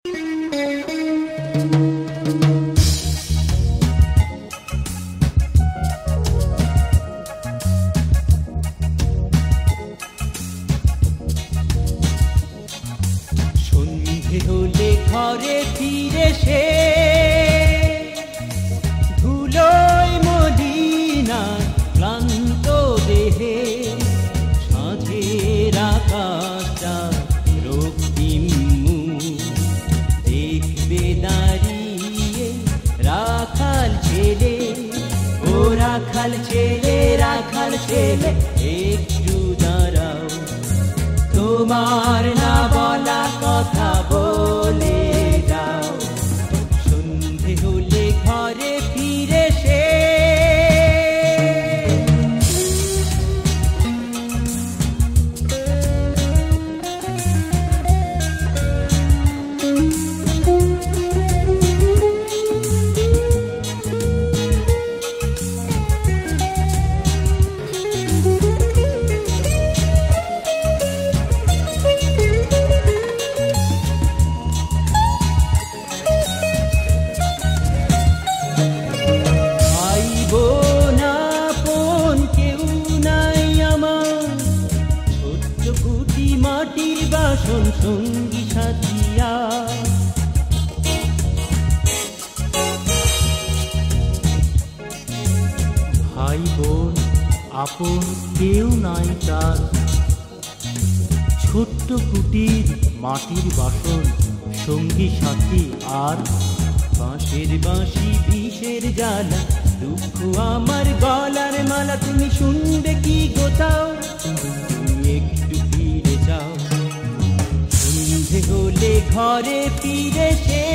সন্ধে হলে ঘরে ফিরে সে ধুলোয় মদিনা ক্লান্ত দেহে সাঁঝের আকাশটা রক্তিম দেখবে দাঁড়িয়ে রাখাল ছেলে ও রাখাল ছেলে একটু দাঁড়াও তোমার না বলা কথা বলে যাও সন্ধে হলে ঘরে ফিরে সে মাটির বাসন সঙ্গী সাথিয়া ভাই বোন আপন কেউ নাই তার ছোট্ট কুটির মাটির বাসন সঙ্গী সাথী আর বাঁশের বাঁশি বিষের জ্বালা দুঃখ আমার গলার মালা তুমি শুনবে কি গোতাও একটু ফিরে যাও সন্ধে হলে ঘরে ফিরে সে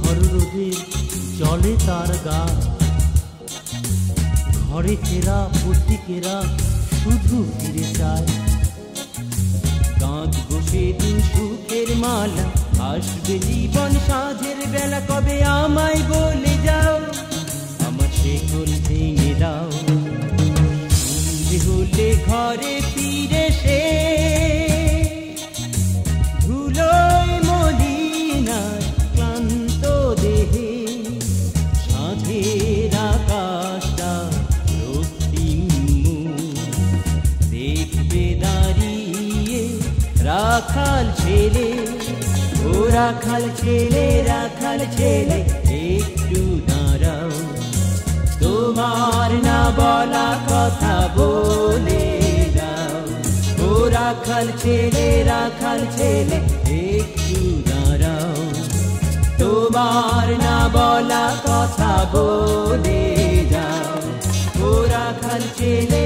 ঘর রোদে জলে তার গা ঘরে ফেরা পথিকেরা শুধু ফিরে চায় দাঁত ঘষে দিন সুখের মালা আসবে জীবন সাঁঝের বেলা কবে আমায় বলে যাও আমার শেকল ভেঙে দাও সন্ধে হলে ঘরে ফিরে সে ধুলোয় মদিনার ক্লান্ত দেহে সাঁঝের আকাশটা রক্তিম দেখবে দাঁড়িয়ে রাখাল ছেলে ও রাখাল ছেলে একটু দাঁড়াও তোমার না বলা কথা বলে যাও ও রাখাল ছেলে একটু দাঁড়াও তোমার না বলা কথা বলে যাও ও রাখাল ছেলে